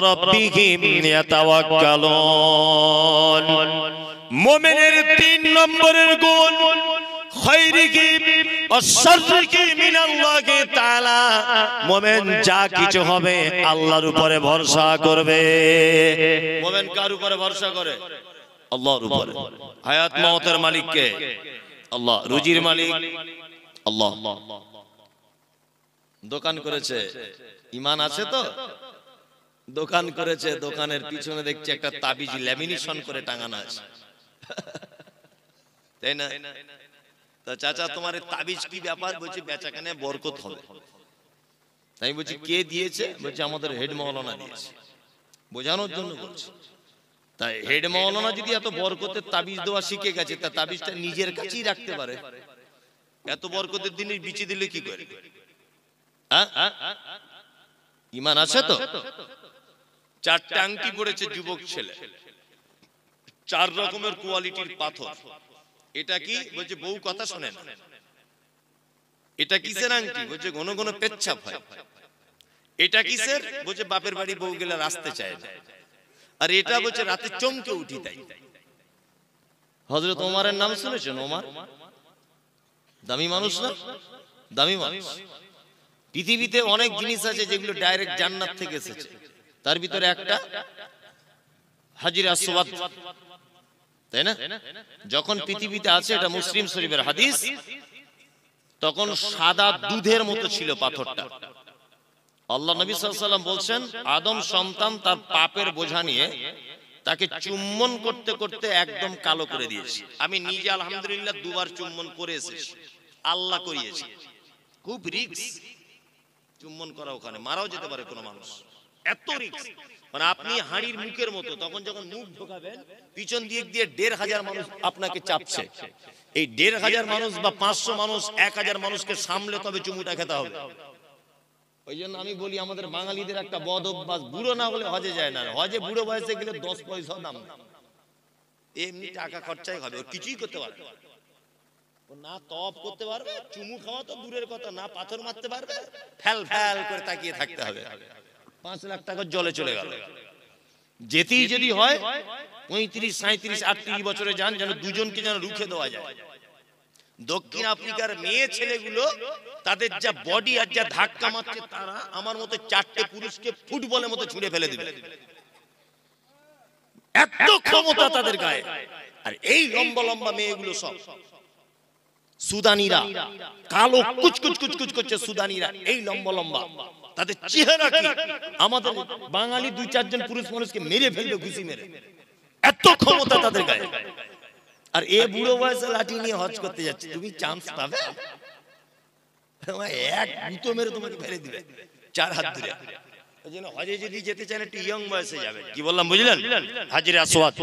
রাব্বিহিম ইয়াতাওয়াক্কালুন। মুমিনের 3 নম্বরের গুণ খায়রিহি ওয়া শাররিহি মিনাল্লাহি তাআলা। মুমিন যা কিছু হবে আল্লাহর উপরে ভরসা করবে। মুমিন কার উপরে ভরসা করে? আল্লাহর উপরে। হায়াত মওতের মালিক কে? আল্লাহ। রুজির মালিক আল্লাহ। দোকান করেছে, ঈমান আছে তো? দোকান করেছে, দোকানের পিছনে দেখছি একটা তাবিজ ল্যামিনেশন করে টাঙানো আছে, তাই না? তো চাচা তোমার তাবিজ কি ব্যাপার? বলছি বেচাকেনায় বরকত হবে। তাই বলছি কে দিয়েছে? বলছি আমাদের হেড মাওলানা দিয়েছে। বোঝানোর জন্য বলছি। তাই হেড মাওলানা যদি এত বরকতের তাবিজ দেওয়া শিখে গেছে, তা তাবিজটা নিজের কাছেই রাখতে পারে। এত বরকতের দিনে বিচি দিলে কি করে? ঈমান আছে তো? 4টে আংটি পড়েছে যুবক ছেলে, 4 রকমের কোয়ালিটির পাথর। এটা কি? বলছে বউ কথা শোনে না। এটা কিসের আংটি? বলছে ঘন ঘন পেচ্ছাপ হয়। এটা কিসের? বলছে বাপের বাড়ি বউ গেলে আসতে চায় না। আর এটা বলছে রাতে চমকে উঠি তাই। হযরত ওমরের নাম শুনেছেন? ওমর দামি মানুষ না? দামি মানুষ। পৃথিবীতে অনেক জিনিস আছে যেগুলো ডাইরেক্ট জান্নাত থেকে এসেছে, তার ভিতরে একটা হাজির আসওয়াদ, তাই না? যখন পৃথিবীতে আছে, এটা মুসলিম শরীফের হাদিস, তখন সাদা দুধের মতো ছিল পাথরটা। আল্লাহ নবী সাল্লাল্লাহু আলাইহি ওয়াসাল্লাম বলছেন আদম সন্তান তার পাপের বোঝা নিয়ে তাকে চুম্বন করতে করতে একদম কালো করে দিয়েছে। আমি নিজে আলহামদুলিল্লাহ 2 বার চুম্বন করে এসেছি, আল্লাহ করিয়েছে। খুব রিস্ক চুম্বন করা, ওখানে মারাও যেতে পারে কোনো মানুষ, এত রিস্ক। মানে আপনি হাড়ির মুখের মতো, তখন যখন মুখ ঢোকাবেন পিছন দিক দিয়ে 1500 মানুষ আপনাকে চাপছে। এই 1500 মানুষ বা 500 মানুষ 1000 মানুষকে সামলে তবে চুমুটা খেতে হবে। ওই জন্য আমি বলি আমাদের বাঙালিদের একটা বদ অভ্যাস, বুড়ো না হলে হজে যায় না। হজে বুড়ো বয়সে গেলে 10 পয়সা দাম না, এমনি টাকা খরচাই হবে, ও কিছুই করতে পারবে না। তপ করতে পারবে, চুমু খাওয়া তো দূরের কথা, না পাথর মারতে পারবে, ফ্যাল ফ্যাল করে তাকিয়ে থাকতে হবে। 5 লাখ টাকা জলে চলে গেল। যেতেই যদি হয় 35, 37, 38 বছরে যান, যেন দুজনকে যেন রুখে দেওয়া যায়। দক্ষিণ আফ্রিকার মেয়ে ছেলেগুলো তাদের যা বডি আর যা ধাক্কা মারছে, তারা আমার মতো 4টে পুরুষকে ফুটবলের মতো ছুঁড়ে ফেলে দিবে, এত ক্ষমতা তাদের গায়ে। আর এই লম্বা লম্বা মেয়েগুলো সব সুদানিরা, কালো কুচকুচ কুচকুচ করছে সুদানিরা, এই লম্বা লম্বা। তাদের চেহারা কি আমাদের বাঙালি 2-4 জন পুরুষ মানুষকে মেরে ফেলবে ঘুষি মেরে, এত ক্ষমতা তাদের গায়ে। আর এ বুড়ো বয়সে লাঠি নিয়ে হজ করতে যাচ্ছে, তুমি চান্স পাবে? এক গুঁতো মেরে তোমাকে ফেলে দিবে 4 হাত দূরে। ওইজন্য হজে যদি যেতে চান একটু ইয়ং বয়সে যাবেন। কি বললাম বুঝলেন? হাজির আসওয়াদ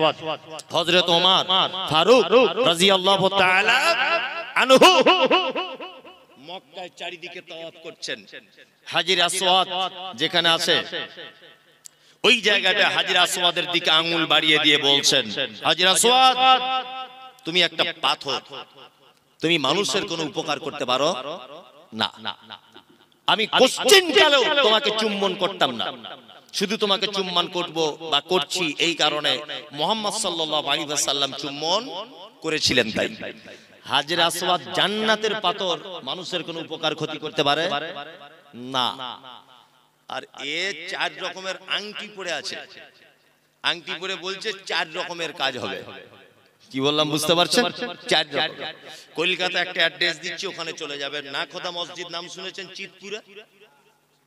হযরত ওমর ফারুক রাদিয়াল্লাহু তাআলা আনহু মক্কায় চারিদিকে তাওয়াফ করছেন। হাজির আসওয়াদ যেখানে আছে ওই জায়গাটা হাজির আসওয়াদের দিকে আঙ্গুল বাড়িয়ে দিয়ে বলছেন, হাজির আসওয়াদ তুমি একটা পাথর, তুমি মানুষের কোনো উপকার করতে পারো না। আমি কোশ্চেন কালেও তোমাকে চুম্বন করতাম না, শুধু তোমাকে চুম্বন করব বা করছি এই কারণে মুহাম্মদ সাল্লাল্লাহু আলাইহি ওয়াসাল্লাম চুম্বন করেছিলেন। তাই হাজরে আসওয়াদ জান্নাতের পাথর, মানুষের কোনো উপকার ক্ষতি করতে পারে না। আর এ 4 রকমের আংটি পরে আছে, আংটি পরে বলছে 4 রকমের কাজ হবে। কি বললাম বুঝতে পারছেন? 4 রকম। কলকাতা একটা অ্যাড্রেস দিচ্ছি, ওখানে চলে যাবেন। নাখোদা মসজিদ নাম শুনেছেন? চিতপুরা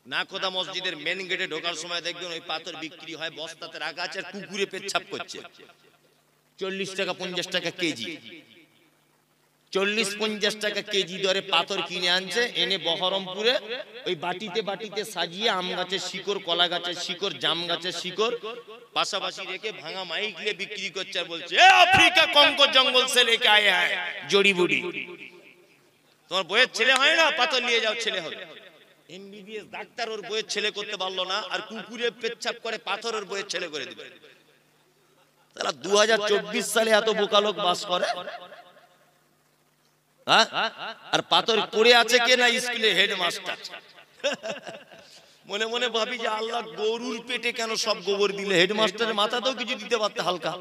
নাখোদা মসজিদের মেন গেটে ঢোকার সময় দেখবেন ওই পাথর বিক্রি হয়, বস্তাতে রাখা আছে, আর কুকুরে পেচ্ছাপ করছে। 40 টাকা 50 টাকা কেজি। 40-50 টাকা কেজি দরে পাথর কিনে আনছে, এনে বহরমপুরে ওই বাটিতে বাটিতে সাজিয়ে আম গাছের শিকড়, কলা গাছের শিকড়, জাম গাছের শিকড় পাশাপাশি রেখে ভাঙা মাইক দিয়ে বিক্রি করছে আর বলছে এ আফ্রিকা কঙ্কর জঙ্গল সে লেকে আয়ে হ্যায় জড়িবুটি। তোমার বইয়ের ছেলে হয় না, পাথর নিয়ে যাও ছেলে হবে। এমবিবিএস ডাক্তার ওর বইয়ের ছেলে করতে পারলো না, আর কুকুরে পেচ্ছাপ করে পাথর ওর বইয়ের ছেলে করে দিবে। তাহলে 2024 সালে এত বোকা লোক বাস করে, আর পাথর পড়ে আছে কে না স্কুলে হেডমাস্টার। মনে মনে ভাবি যে আল্লাহ গরুর পেটে কেন সব গোবর দিলে, হেডমাস্টারের মাথাতেও কিছু দিতে পারতে হালকা।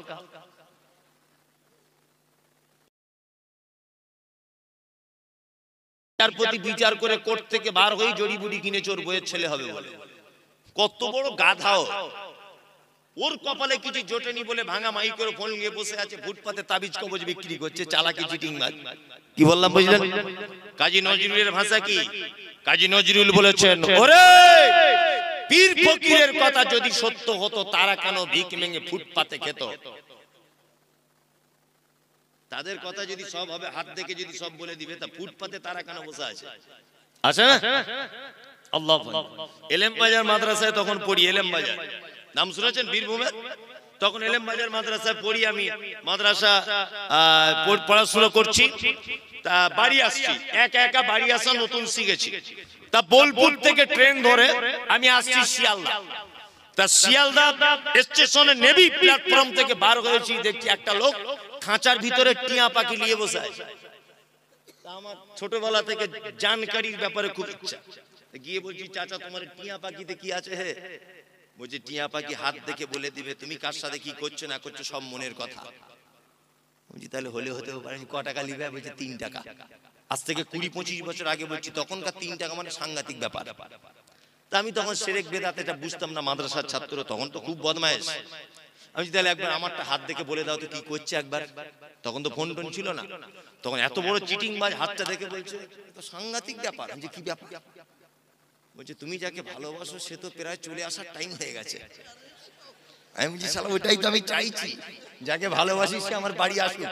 তার প্রতি বিচার করে কোর্ট থেকে বার হয়ে জড়িবুটি কিনে চোর বইয়ের ছেলে হবে বলে। কত বড় গাধাও, ওর কপালে কিছু জোটেনি বলে ভাঙা মাইক করে ফোন নিয়ে বসে আছে, ফুটপাতে তাবিজ কবজ বিক্রি করছে, চালাকি চিটিংবাজ। কি বললাম বুঝলেন? কাজী নজরুলের ভাষা কি? কাজী নজরুল বলেছেন, ওরে পীর ফকিরের কথা যদি সত্য হতো তারা কেন ভিক ভেঙে ফুটপাতে খেত? তাদের কথা যদি সব হবে, হাত দেখে যদি সব বলে দিবে, তা ফুটপাতে তারা কেন বসে আছে? আছে না? আল্লাহ। এলেম বাজার মাদ্রাসায় তখন পড়ি, এলেম বাজার নাম শুনেছেন বীরভূমের? তখন এলেম বাজার মাদ্রাসায় পড়ি আমি, মাদ্রাসা পড়াশোনা করছি। তা বাড়ি আসছি, একা একা বাড়ি আসা নতুন শিখেছি। তা বোলপুর থেকে ট্রেন ধরে আমি আসছি শিয়ালদা। তা শিয়ালদা স্টেশনে নেভি প্ল্যাটফর্ম থেকে বার হয়েছি, দেখছি একটা লোক খাঁচার ভিতরে টিয়া পাখি নিয়ে বসে আছে। আমার ছোটবেলা থেকে জানকারির ব্যাপারে খুব ইচ্ছা, গিয়ে বলছি চাচা তোমার টিয়া পাখিতে কি আছে? হে বলছি টিয়া পাখি হাত দেখে বলে দিবে তুমি কার সাথে কি করছো না করছো, সব মনের কথা। বলছি তাহলে হলে হতে পারে। ক টাকা নিবে? বলছে 3 টাকা। আজ থেকে 20-25 বছর আগে বলছি, তখনকার 3 টাকা মানে সাংঘাতিক ব্যাপার। তা আমি তখন সেরেক বেদাত এটা বুঝতাম না, মাদ্রাসার ছাত্র, তখন তো খুব বদমায়েশ। আমি তাহলে একবার আমারটা হাত দেখে বলে দাও তো কি করছে একবার। তখন তো ফোন টোন ছিল না, তখন এত বড় চিটিং বাজ হাতটা দেখে বলছে তো সাংঘাতিক ব্যাপার। আমি কি ব্যাপার? বলছে তুমি যাকে ভালোবাসো সে তো প্রায় চলে আসার টাইম হয়ে গেছে। আমি বলছি শালা ওইটাই তো আমি চাইছি, যাকে ভালোবাসি সে আমার বাড়ি আসুক,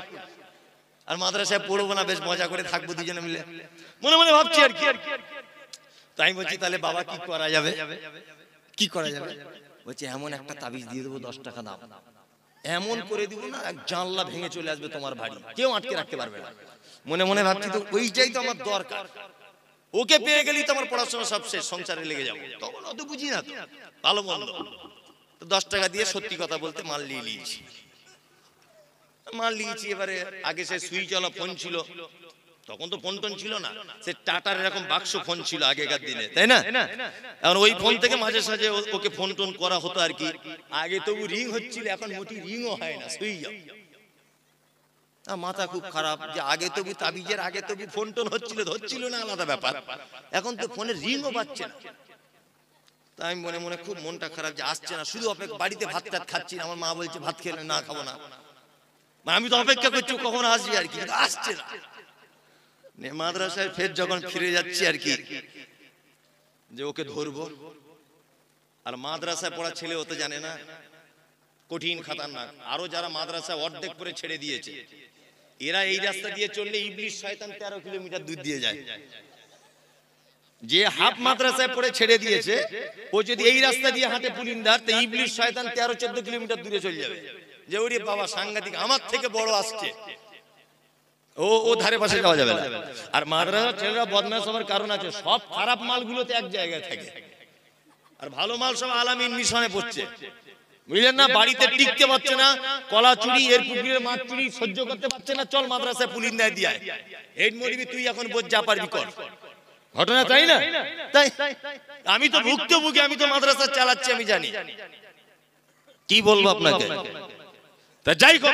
আর মাদ্রাসায় পড়বো না, বেশ মজা করে থাকবো দুজনে মিলে, মনে মনে ভাবছি আর কি। তাই বলছি তাহলে বাবা কি করা যাবে? কি করা যাবে? বলছে এমন একটা তাবিজ দিয়ে দেবো 10 টাকা দাম, এমন করে দিব না এক জানলা ভেঙে চলে আসবে তোমার বাড়ি, কেউ আটকে রাখতে পারবে না। মনে মনে ভাবছি তো ওইটাই তো আমার দরকার, ওকে পেয়ে গেলেই তো আমার পড়াশোনা সব শেষ, সংসারে লেগে যাবো। তখন অত বুঝি না তো ভালো মন্দ। 10 টাকা দিয়ে সত্যি কথা বলতে মাল নিয়ে নিয়েছি। মাল নিয়েছি, এবারে আগে সে সুইচ ওয়ালা ফোন ছিল, তখন তো ফোন টোন ছিল না, সে টাটার এরকম বাক্স ফোন ছিল আগেকার দিনে, তাই না? এখন ওই ফোন থেকে মাঝে সাঝে ওকে ফোন টোন করা হতো আর কি। আগে তবু রিং হচ্ছিল, এখন মোটি রিংও হয় না, সুইচ অফ। মাথা খুব খারাপ যে আগে তবু তাবিজের আগে তবু ফোন টোন হচ্ছিল না, আলাদা ব্যাপার। এখন তো ফোনের রিংও পাচ্ছে না। তাই মনে মনে খুব মনটা খারাপ যে আসছে না, শুধু অপেক্ষা, বাড়িতে ভাত টাত খাচ্ছি না, আমার মা বলছে ভাত খেলে না, খাবো না। আমি তো অপেক্ষা করছি কখন আসবি আর কি, আসছে না। মাদ্রাসায় ফের যখন ফিরে যাচ্ছি আর কি, যে ওকে ধরবো, আর মাদ্রাসায় পড়া ছেলে হতে জানে না, কঠিন খাতারনাক। আরো যারা মাদ্রাসায় অর্ধেক করে ছেড়ে দিয়েছে, এরা এই রাস্তা দিয়ে চললে ইবলিশ শয়তান 13 কিলোমিটার দূর দিয়ে যায়। যে হাফ মাদ্রাসায় পড়ে ছেড়ে দিয়েছে, ও যদি এই রাস্তা দিয়ে হাঁটে পুলিন্দার, তো ইবলিশ শয়তান 13-14 কিলোমিটার দূরে চলে যাবে। যে ওরে বাবা সাংঘাতিক, আমার থেকে বড় আসছে, ও ধারে পাশে যাওয়া যাবে না। আর মাদ্রাসার ছেলেরা বদমাশ হওয়ার কারণ আছে, সব খারাপ মালগুলোতে এক জায়গায় থাকে, আর ভালো মাল সব আলামিন মিশনে পড়ছে, বুঝলেন না? বাড়িতে টিকতে পারছে না, কলা চুরি, এর পুকুরের মাছ চুরি সহ্য করতে পারছে না, চল মাদ্রাসায় পুলিন্দায় দিয়ে হেড মরিবি, তুই এখন বোঝ যা পারবি কর। ঘটনা তাই না? তাই আমি তো ভুক্তভোগী, আমি তো মাদ্রাসা চালাচ্ছি, আমি জানি। কি বলবো আপনাকে? তা যাই হোক,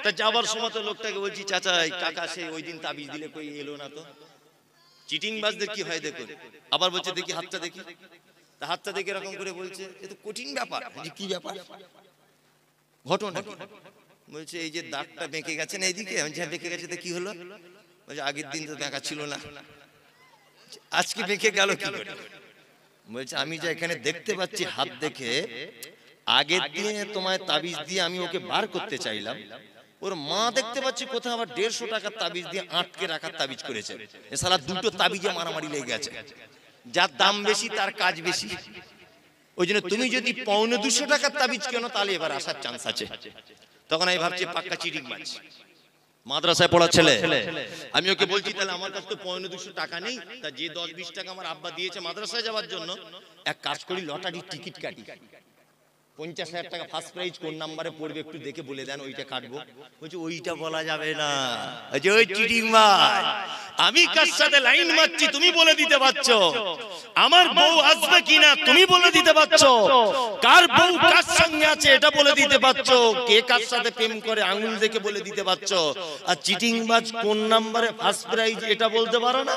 তা যাবার সময় তো লোকটাকে বলছি চাচা কাকা সে ওই দিন তাবিজ দিলে কই এলো না তো। চিটিং বাজদের কি হয় দেখুন। আবার বলছে দেখি হাতটা দেখি, তা হাতটা দেখে এরকম করে বলছে এ তো কঠিন ব্যাপার। কি ব্যাপার? ঘটনা কি? বলছে এই যে দাগটা বেঁকে গেছে না এইদিকে, বেঁকে গেছে, তো কি হলো? বলছে আগের দিন তো বেঁকা ছিল না, আজকে বেঁকে গেল কি করে? বলছে আমি যে এখানে দেখতে পাচ্ছি হাত দেখে, আগের দিনে তোমায় তাবিজ দিয়ে আমি ওকে বার করতে চাইলাম, ও ওর মা দেখতে পাচ্ছি কোথাও আবার 150 টাকার তাবিজ দিয়ে আটকে রাখার তাবিজ করেছে। এ শালা দুটো তাবিজে মারামারি লেগে গেছে, যার দাম বেশি তার কাজ বেশি। ওই জন্য তুমি যদি 250 টাকার তাবিজ কেন তাহলে এবার আসার চান্স আছে। তখন আমি ভাবছি পাক্কা চিটিং মাছ। মাদ্রাসায় পড়া ছেলে, আমি ওকে বলছি তাহলে আমার কাছে তো 250 টাকা নেই, তা যে 10-20 টাকা আমার আব্বা দিয়েছে মাদ্রাসায় যাওয়ার জন্য, এক কাজ করি লটারির টিকিট কাটি, 50,000 টাকা ফার্স্ট প্রাইজ কোন নাম্বারে পড়বে একটু দেখে বলে দেন, ওইটা কাটবো। বলছি ওইটা বলা যাবে না, ওই চিটিং মার। আমি কার সাথে লাইন মারছি তুমি বলে দিতে পারছো, আমার বউ আসবে কিনা তুমি বলে দিতে পারছো, কার বউ কার সঙ্গে আছে এটা বলে দিতে পারছো, কে কার সাথে প্রেম করে আঙুল দেখে বলে দিতে পারছো, আর চিটিং বাজ কোন নাম্বারে ফার্স্ট প্রাইজ এটা বলতে পারো না।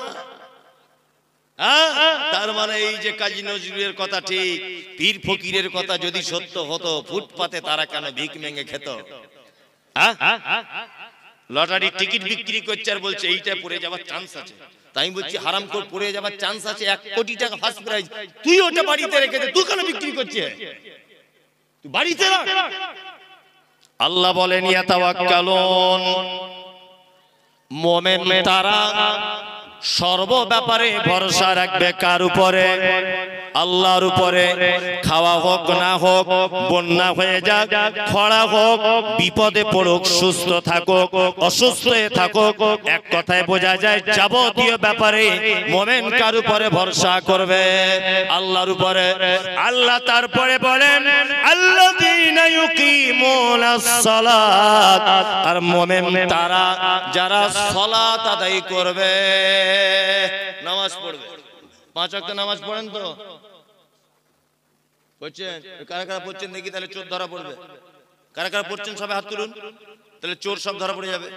তার মানে এই যে কাজী নজরুলের কথা ঠিক, পীর ফকিরের কথা যদি সত্য হতো, ফুটপাতে তারা কেন ভিক মেঙে খেত? লটারির টিকিট বিক্রি করছে আর বলছে এইটা পড়ে যাওয়ার চান্স আছে। তাই বলছি হারাম করে পড়ে যাওয়ার চান্স আছে, 1 কোটি টাকা ফার্স্ট প্রাইজ, তুই ওটা বাড়িতে রেখে দে, তুই কেন বিক্রি করছিস? তুই বাড়িতে রাখ। আল্লাহ বলেন ইয়াতাওয়াক্কালুন, মুমিন তারা সর্ব ব্যাপারে ভরসা রাখবে কার উপরে? আল্লাহর উপরে। খাওয়া হোক না হোক, বন্যা হয়ে যাক, খরা হোক, বিপদে পড়ুক, সুস্থ থাকুক, অসুস্থ হয়ে থাকুক, এক কথায় বোঝা যায় যাবতীয় ব্যাপারে মুমিন কার উপরে ভরসা করবে? আল্লাহর উপরে। আল্লাহ তারপরে বলেন আল্লাযীনা ইউকিমুনাস সালাত, আর মুমিন তারা যারা সালাত আদায় করবে, নামাজ পড়বে। 5 ওয়াক্ত নামাজ পড়েন তো? পড়ছেন? কারা কারা পড়ছেন দেখি, তাহলে চোর ধরা পড়বে। কারা কারা পড়ছেন সবাই হাত তুলুন, তাহলে চোর সব ধরা পড়ে যাবে।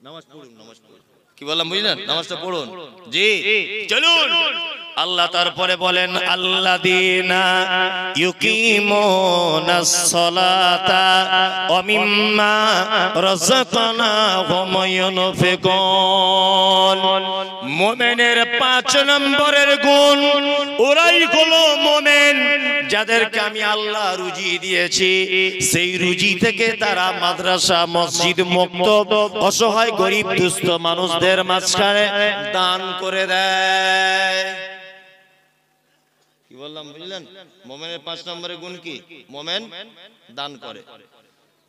নামাজ পড়ুন, নামাজ পড়ুন। কি বললাম বুঝলেন? নামাজটা পড়ুন। জি চলুন। আল্লাহ তারপরে বলেন আল্লাযীনা ইউকিমুনাস সালাতা ওয়া মিম্মা রাযাকনাহুম ইউনফিকুন। মুমিনের 5 নম্বরের গুণ, ওরাই হলো মুমিন যাদেরকে আমি আল্লাহ রুজি দিয়েছি, সেই রুজি থেকে তারা মাদ্রাসা, মসজিদ, মক্তব, অসহায় গরিব দুস্থ মানুষদের মাঝখানে দান করে দেয়। কি বললাম বুঝলেন? মুমিনের 5 নম্বরের গুণ কি? মুমিন দান করে।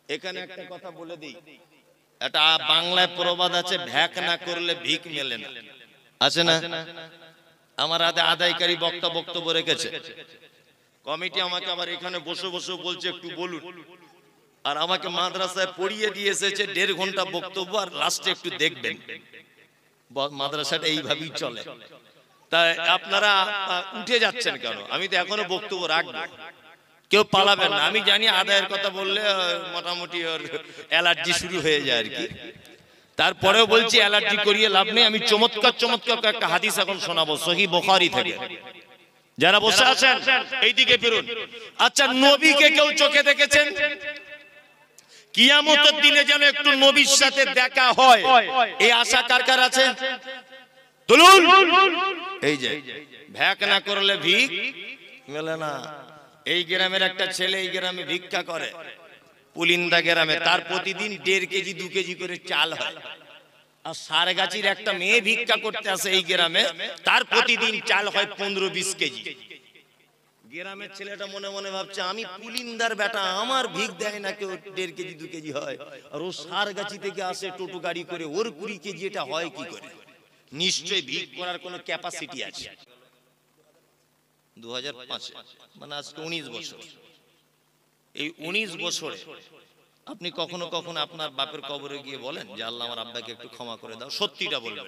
এখানে একটা কথা বলে দিই, এটা বাংলায় প্রবাদ আছে, ভ্যাক না করলে ভিক মেলে না, আছে না? আমার আদায়কারী বক্তব্য রেখেছে কমিটি, আমাকে আবার এখানে বসে বসে বলছে একটু বলুন, আর আমাকে মাদ্রাসায় পড়িয়ে দিয়ে এসেছে 1.5 ঘন্টা বক্তব্য, আর লাস্টে একটু দেখবেন। মাদ্রাসাটা এইভাবেই চলে। তাই আপনারা উঠে যাচ্ছেন কেন? আমি তো এখনো বক্তব্য রাখবো, কেউ পালাবেন না। আমি জানি আদায়ের কথা বললে মোটামুটি ওর অ্যালার্জি শুরু হয়ে যায় আর কি, তারপরেও বলছি অ্যালার্জি করিয়ে লাভ নেই। আমি চমৎকার একটা হাদিস এখন শোনাবো সহিহ বুখারী থেকে। যারা বসে আছেন এইদিকে ফিরুন। আচ্ছা, নবীকে কেউ চোখে দেখেছেন? কিয়ামতের দিনে যেন একটু নবীর সাথে দেখা হয়, এই আশা কার কার আছে? তুলুন। এই যে ভ্যাক না করলে ভিক মেলে না। এই গ্রামের একটা ছেলে এই গ্রামে ভিক্ষা করে, পুলিন্দা গ্রামে, তার প্রতিদিন 1.5 কেজি 2 কেজি করে চাল হয়। আর সারগাছির একটা মেয়ে ভিক্ষা করতে আসে এই গ্রামে, তার প্রতিদিন চাল হয় 15-20 কেজি। গ্রামের ছেলেটা মনে মনে ভাবছে আমি পুলিন্দার বেটা, আমার ভিক দেয় না কেউ, 1.5 কেজি 2 কেজি হয়, আর ও সারগাছি থেকে আসে টোটো গাড়ি করে, ওর 20 কেজি, এটা হয় কি করে? নিশ্চয়ই ভিক করার কোনো ক্যাপাসিটি আছে। 2005 মানে আজকে 19 বছর। এই 19 বছরে আপনি কখনো কখনো আপনার বাপের কবরে গিয়ে বলেন যে আল্লাহ আমার আব্বাকে একটু ক্ষমা করে দাও? সত্যিটা বলবেন।